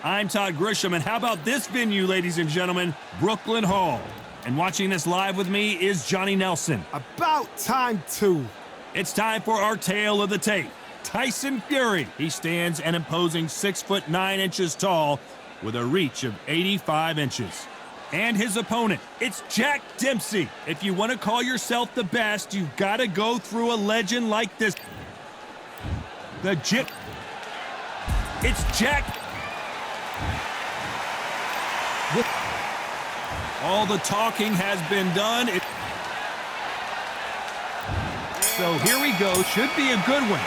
I'm Todd Grisham, and how about this venue, ladies and gentlemen? Brooklyn Hall. And watching this live with me is Johnny Nelson. About time, too. It's time for our tale of the tape. Tyson Fury. He stands an imposing 6'9" tall with a reach of 85 inches. And his opponent, it's Jack Dempsey. If you want to call yourself the best, you've got to go through a legend like this. It's Jack. All the talking has been done. So here we go. Should be a good one.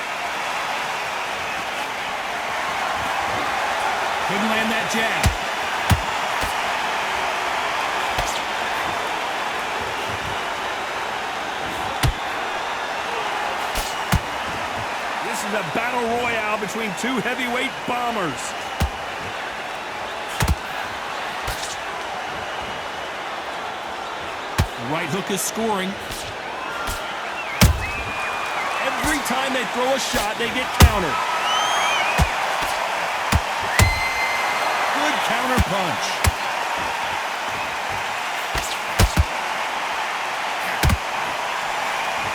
Couldn't land that jab. This is a battle royale between two heavyweight bombers. The right hook is scoring. Every time they throw a shot, they get countered. Good counter punch.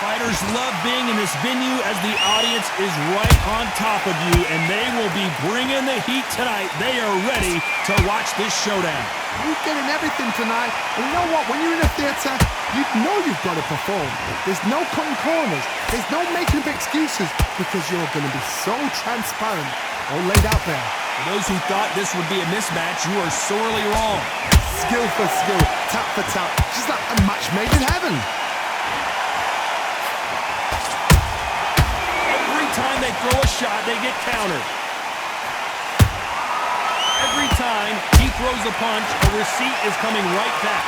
Fighters love being in this venue as the audience is right on top of you, and they will be bringing the heat tonight. They are ready to watch this showdown. You're getting everything tonight. And you know what? When you're in a theater, you know you've got to perform. There's no cutting corners. There's no making of excuses because you're going to be so transparent, all laid out there. For those who thought this would be a mismatch, you are sorely wrong. Skill for skill, tap for tap. Just like a match made in heaven. Every time they throw a shot, they get countered. Every time he throws a punch, a receipt is coming right back.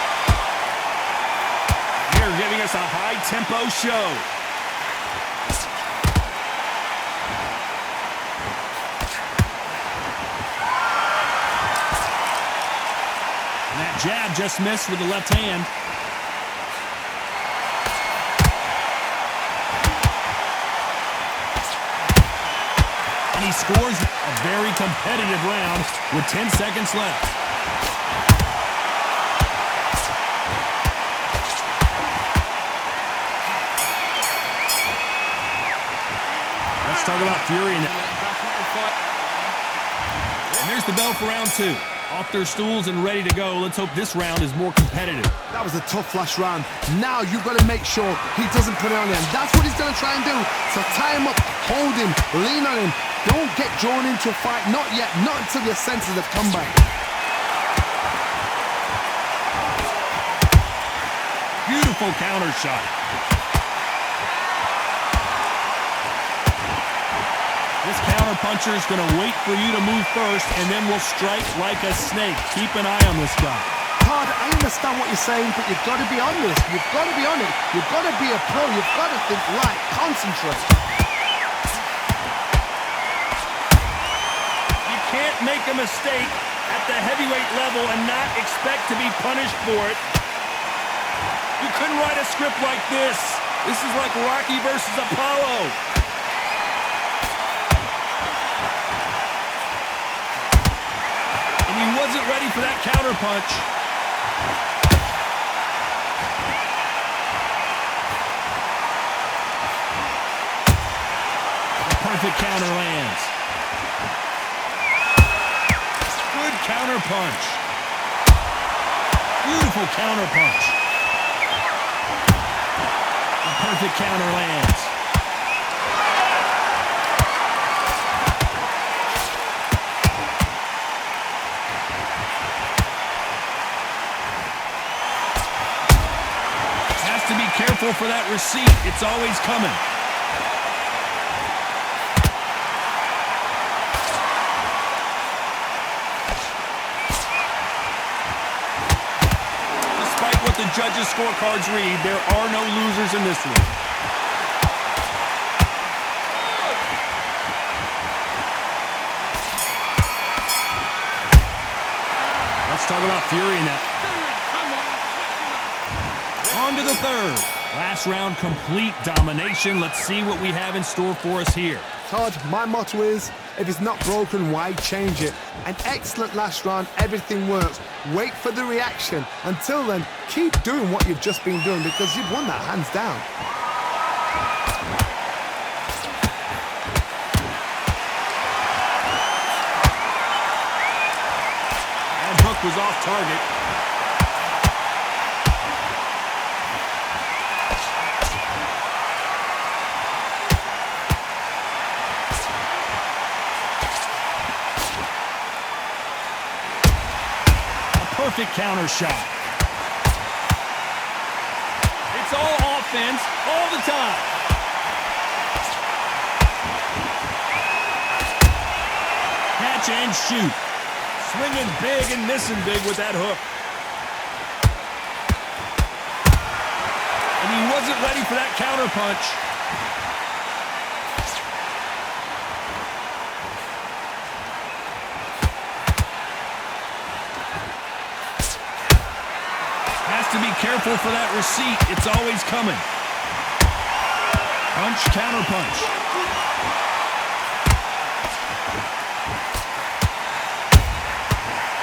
They're giving us a high-tempo show. And that jab just missed with the left hand. And he scores a very competitive round with 10 seconds left. Let's talk about Fury. And there's the bell for round two. Off their stools and ready to go. Let's hope this round is more competitive. That was a tough last round. Now you've got to make sure he doesn't put it on him. That's what he's going to try and do. So tie him up, hold him, lean on him. Don't get drawn into a fight. Not yet. Not until your senses have come back. Beautiful counter shot. This counter puncher is going to wait for you to move first and then will strike like a snake. Keep an eye on this guy. Todd, I understand what you're saying, but you've got to be honest. You've got to be on it. You've got to be a pro. You've got to think right. Concentrate. You can't make a mistake at the heavyweight level and not expect to be punished for it. You couldn't write a script like this. This is like Rocky versus Apollo. He wasn't ready for that counter punch. The perfect counter lands. Good counter punch. Beautiful counter punch. The perfect counter lands. Careful for that receipt. It's always coming. Despite what the judges' scorecards read, there are no losers in this one. Let's talk about Fury now. On to the third. Last round, complete domination. Let's see what we have in store for us here. Todd, my motto is, If it's not broken, why change it? An excellent last round, everything works. Wait for the reaction. Until then, keep doing what you've just been doing because you've won that hands down. That hook was off target. Perfect counter shot. It's all offense all the time. Catch and shoot. Swinging big and missing big with that hook. And he wasn't ready for that counter punch. To be careful for that receipt. It's always coming. Punch, counter punch.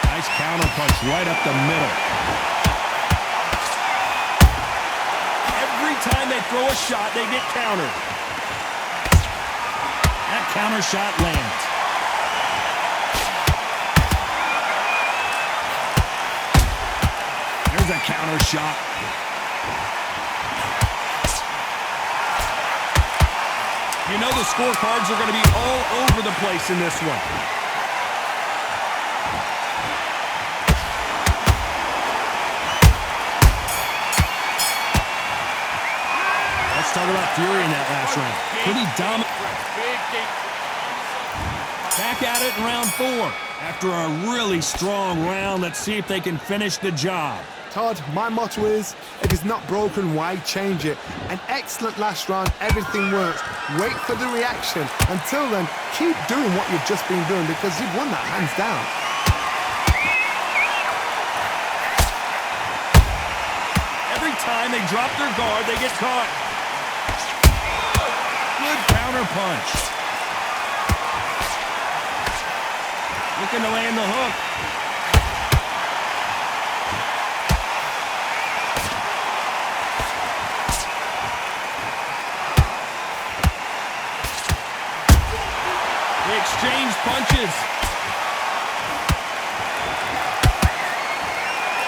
Nice counter punch right up the middle. Every time they throw a shot, they get countered. That counter shot lands. There's a counter shot. You know the scorecards are going to be all over the place in this one. Let's talk about Fury in that last round. Pretty dominant. Back at it in round 4. After a really strong round, let's see if they can finish the job. Todd, my motto is, if it's not broken, why change it? An excellent last round, everything works. Wait for the reaction. Until then, keep doing what you've just been doing because you've won that hands down. Every time they drop their guard, they get caught. Good counter punch. Looking to land the hook. They exchange punches.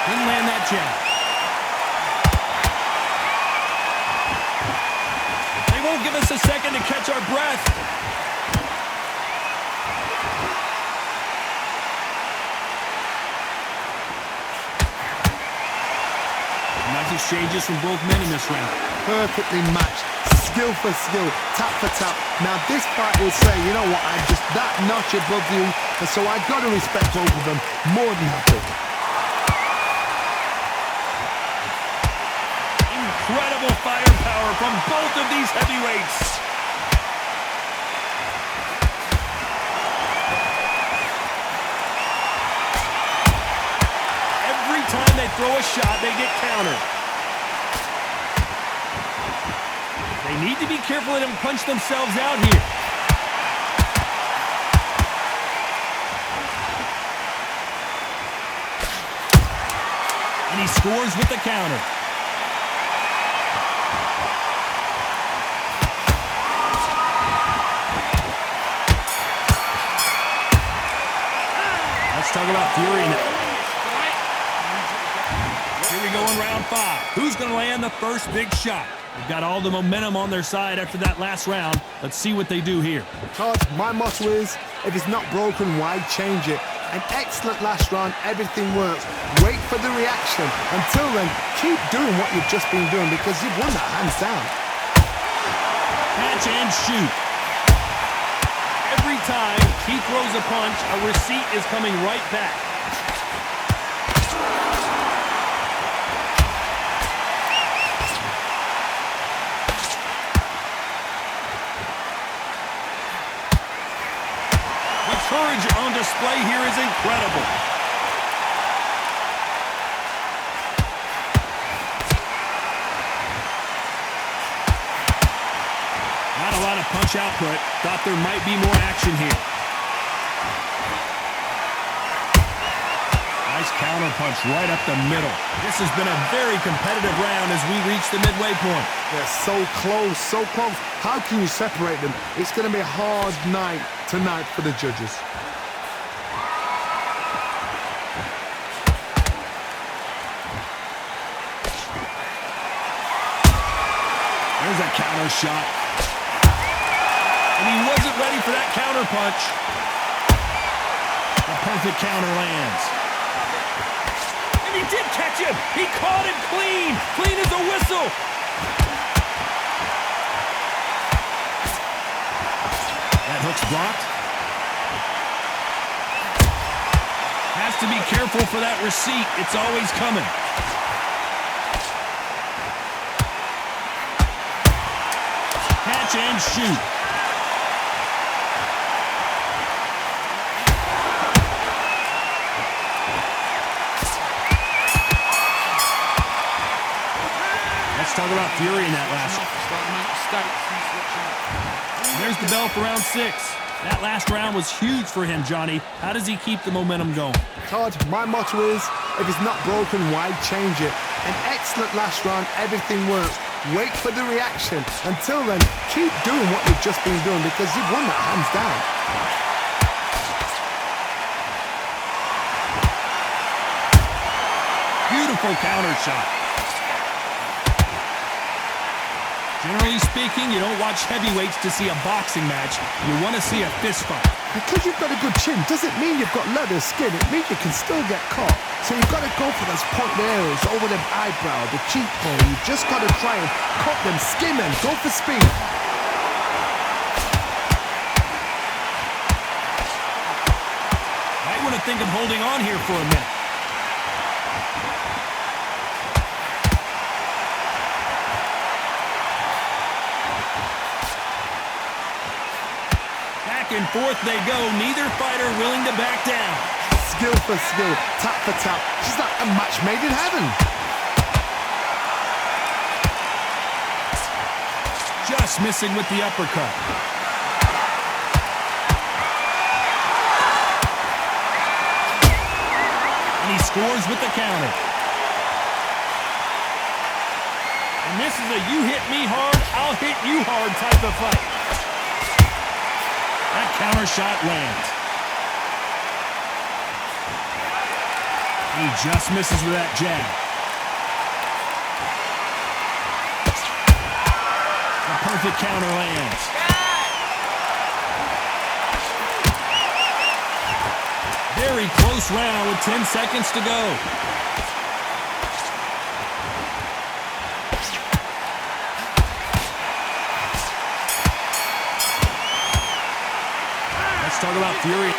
Didn't land that jab. They won't give us a second to catch our breath. Nice exchanges from both men in this round. Perfectly matched. Skill for skill, tap for tap. Now this fight will say, you know what, I'm just that notch above you, and so I've got to respect both of them more than happy. Incredible firepower from both of these heavyweights. Every time they throw a shot, they get countered. They need to be careful they don't punch themselves out here. And he scores with the counter. Let's talk about Fury now. Here we go in round 5. Who's going to land the first big shot? They've got all the momentum on their side after that last round. Let's see what they do here. Todd, my motto is, if it's not broken, why change it? An excellent last round, everything works. Wait for the reaction. Until then, keep doing what you've just been doing because you've won that hands down. Catch and shoot. Every time he throws a punch, a receipt is coming right back. Courage on display here is incredible. Not a lot of punch output. Thought there might be more action here. counterpunch right up the middle. This has been a very competitive round as we reach the midway point. They're so close, so close. How can you separate them? It's going to be a hard night tonight for the judges. There's a counter shot. And he wasn't ready for that counter punch. A perfect counter lands. And he did catch him. He caught him clean. Clean as a whistle. That hook's blocked. Has to be careful for that receipt. It's always coming. Catch and shoot. Let's talk about Fury in that last. There's the bell for round 6. That last round was huge for him, Johnny. How does he keep the momentum going? Todd, my motto is, if it's not broken, why change it? An excellent last round, everything works. Wait for the reaction. Until then, keep doing what you've just been doing because you've won that hands down. Beautiful counter shot. Generally speaking, you don't watch heavyweights to see a boxing match. You want to see a fist fight. Because you've got a good chin doesn't mean you've got leather skin. It means you can still get caught. So you've got to go for those pointed areas over the eyebrow, the cheekbone. You've just got to try and cut them, skim them, go for speed. Might want to think of holding on here for a minute. Back and forth they go. Neither fighter willing to back down. Skill for skill, tap for tap. She's like a match made in heaven. Just missing with the uppercut. And he scores with the counter. And this is a you hit me hard, I'll hit you hard type of fight. That counter shot lands. He just misses with that jab. A perfect counter lands. Very close round with 10 seconds to go. Let's talk about Fury.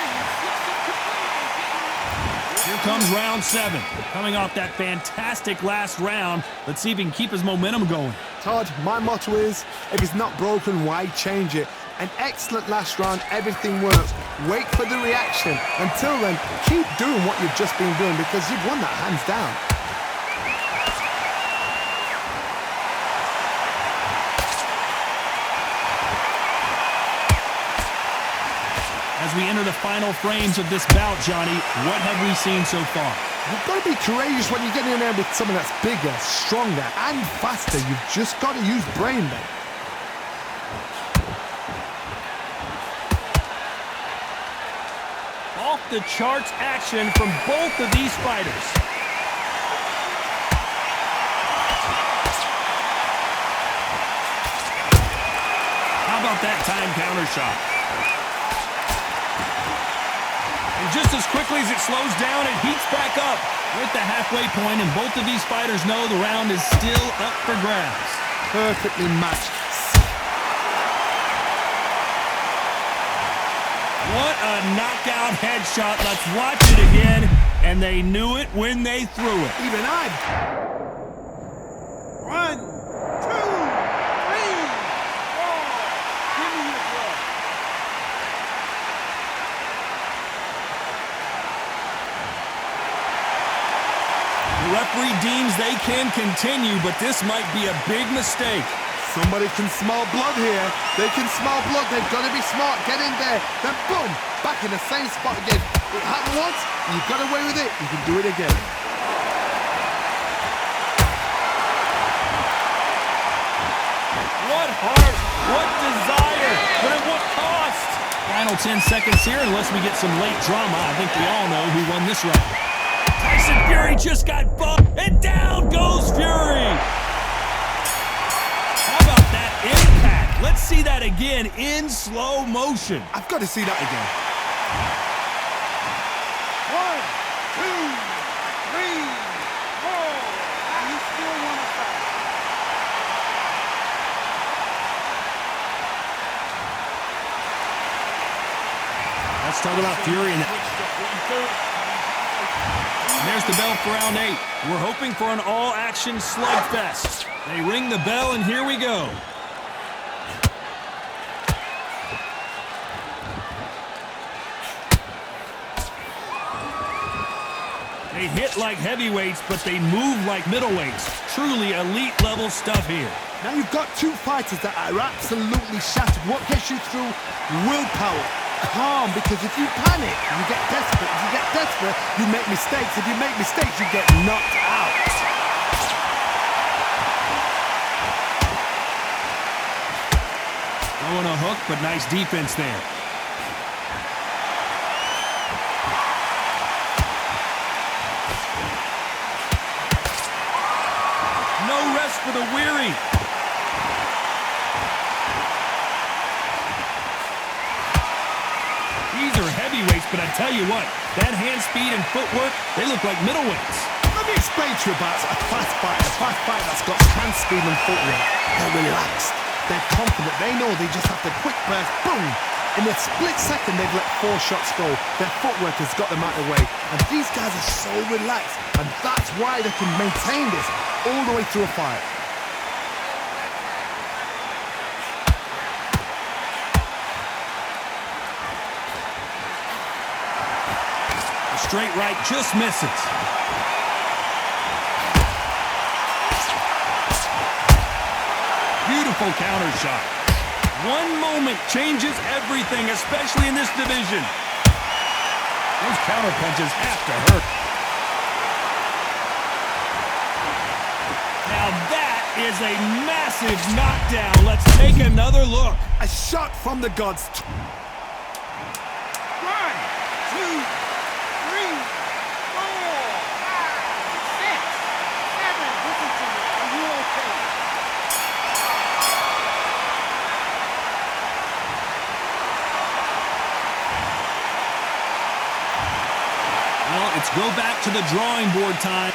Here comes round 7. Coming off that fantastic last round. Let's see if he can keep his momentum going. Todd, my motto is, if it's not broken, why change it? An excellent last round, everything works. Wait for the reaction. Until then, keep doing what you've just been doing because you've won that hands down. As we enter the final frames of this bout, Johnny, what have we seen so far? You've got to be courageous when you get in there with someone that's bigger, stronger, and faster. You've just got to use brain, mate. Off the charts action from both of these fighters. How about that time counter shot? And just as quickly as it slows down, it heats back up. We're at the halfway point, and both of these fighters know the round is still up for grabs. Perfectly matched. What a knockout headshot. Let's watch it again. And they knew it when they threw it. Even I. 1, 2, 3, 4. Give me your blood. The referee deems they can continue, but this might be a big mistake. Somebody can smell blood here. They can smell blood. They've got to be smart. Get in there. Then boom, back in the same spot again. It happened once, you got away with it, you can do it again. What heart, what desire, but at what cost? Final 10 seconds here, unless we get some late drama. I think we all know who won this round. Tyson Fury just got bumped, and down goes Fury. How about that impact? Let's see that again in slow motion. I've got to see that again. 1, 2, 3, 4. And you still want to fight. Let's talk about Fury and there's the bell for round 8. We're hoping for an all-action slugfest. They ring the bell, and here we go. They hit like heavyweights, but they move like middleweights. Truly elite-level stuff here. Now you've got two fighters that are absolutely shattered. What gets you through? Willpower. Calm, because if you panic, you get desperate. If you get desperate, you make mistakes. If you make mistakes, you get knocked out. Throwing a hook, but nice defense there. No rest for the weary. These are heavyweights, but I tell you what, that hand speed and footwork, they look like middleweights. Let me explain to you about a fast fight that's got hand speed and footwork. They're relaxed. They're confident. They know they just have to quick burst, boom. In a split second, they've let 4 shots go. Their footwork has got them out of the way. And these guys are so relaxed. And that's why they can maintain this all the way through a fight. The straight right just misses. Beautiful counter shot. One moment changes everything, especially in this division. Those counter punches have to hurt. Now that is a massive knockdown. Let's take another look. A shot from the gods. 1, 2, 3, 4, 5, 6, 7. Listen to me. Are you okay? Well, it's go back to the drawing board time.